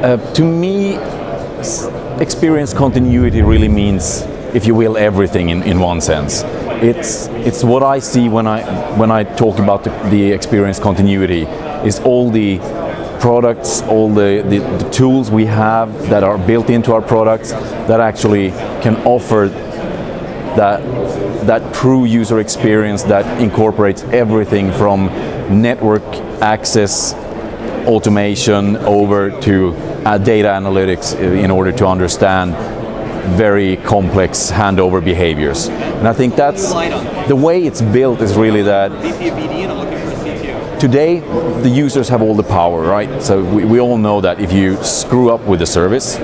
To me, experience continuity really means, if you will, everything in one sense. It's what I see when I talk about the experience continuity, is all the products, all the tools we have that are built into our products that actually can offer that true user experience that incorporates everything from network access, automation, over to data analytics in order to understand very complex handover behaviors. And I think that's the way it's built, is really that today the users have all the power, right? So we all know that if you screw up with the service,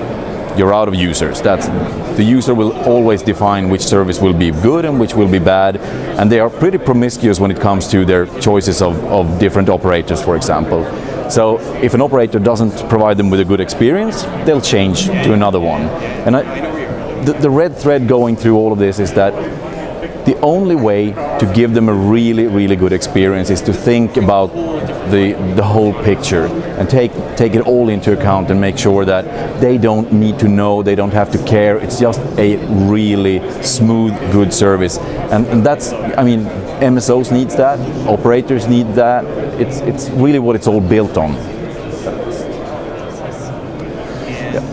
you're out of users. The user will always define which service will be good and which will be bad, and they are pretty promiscuous when it comes to their choices of different operators, for example. So if an operator doesn't provide them with a good experience, they'll change to another one. And the red thread going through all of this is that the only way to give them a really, really good experience is to think about the whole picture and take it all into account and make sure that they don't need to know, they don't have to care. It's just a really smooth, good service. And that's, I mean, MSOs needs that, operators need that. It's really what it's all built on.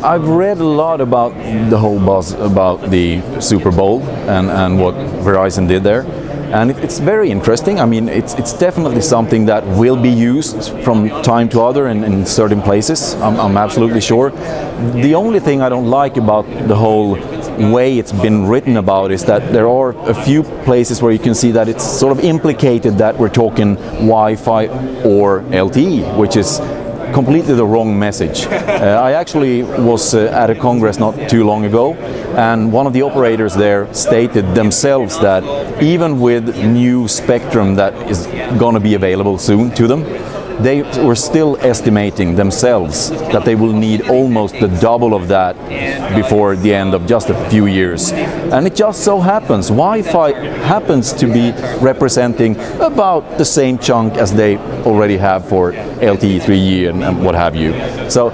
I've read a lot about the whole buzz about the Super Bowl and what Verizon did there, and it's very interesting. I mean, it's definitely something that will be used from time to other in certain places. I'm absolutely sure. The only thing I don't like about the whole way it's been written about is that there are a few places where you can see that it's sort of implicated that we're talking Wi-Fi or LTE, which is completely the wrong message. I actually was at a congress not too long ago, and one of the operators there stated themselves that even with new spectrum that is going to be available soon to them, they were still estimating themselves that they will need almost the double of that before the end of just a few years. And it just so happens, Wi-Fi happens to be representing about the same chunk as they already have for LTE 3G and what have you. So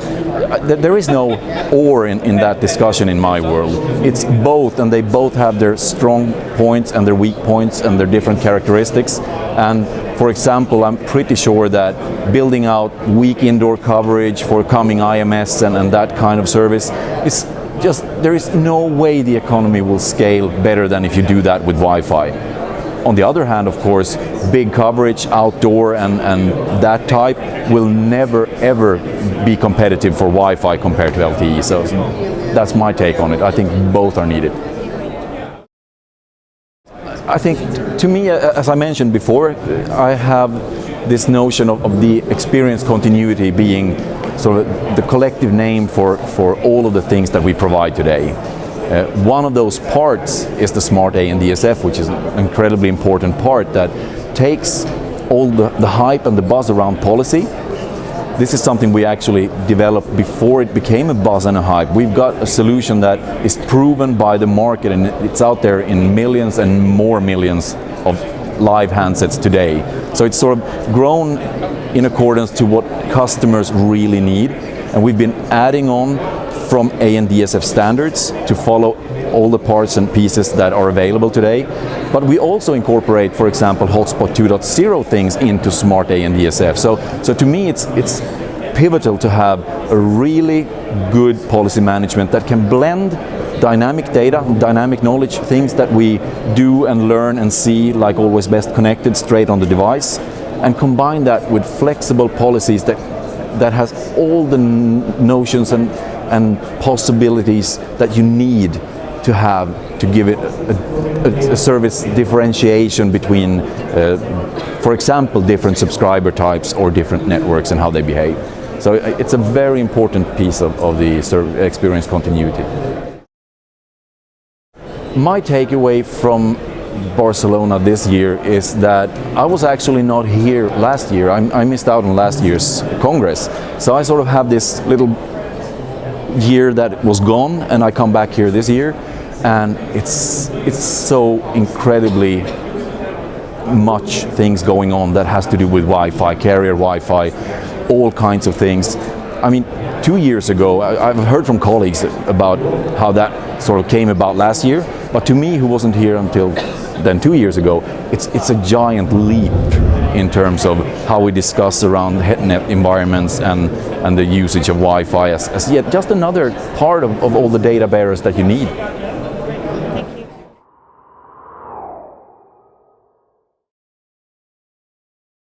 there is no or in that discussion in my world. It's both, and they both have their strong points and their weak points and their different characteristics. And for example, I'm pretty sure that building out weak indoor coverage for coming IMS and that kind of service is just, there is no way the economy will scale better than if you do that with Wi-Fi. On the other hand, of course, big coverage outdoor and that type will never ever be competitive for Wi-Fi compared to LTE. So that's my take on it. I think both are needed. I think, to me, as I mentioned before, I have this notion of the experience continuity being sort of the collective name for all of the things that we provide today. One of those parts is the smart ANDSF, which is an incredibly important part that takes all the hype and the buzz around policy. This is something we actually developed before it became a buzz and a hype. We've got a solution that is proven by the market, and it's out there in millions and more millions of live handsets today. So it's sort of grown in accordance to what customers really need, and we've been adding on from ANDSF standards to follow all the parts and pieces that are available today. But we also incorporate, for example, Hotspot 2.0 things into smart ANDSF. So to me, it's pivotal to have a really good policy management that can blend dynamic data, dynamic knowledge, things that we do and learn and see, like Always Best Connected, straight on the device, and combine that with flexible policies that has all the notions and possibilities that you need to have to give it a service differentiation between, for example, different subscriber types or different networks and how they behave. So it's a very important piece of the experience continuity. My takeaway from Barcelona this year is that I was actually not here last year. I missed out on last year's Congress. So I sort of have this little year that was gone, and I come back here this year, and it's so incredibly much things going on that has to do with Wi-Fi, carrier Wi-Fi, all kinds of things. I mean, 2 years ago, I've heard from colleagues about how that sort of came about last year, but to me, who wasn't here until then 2 years ago, it's a giant leap in terms of how we discuss around net environments and the usage of Wi-Fi as yet just another part of all the data bearers that you need.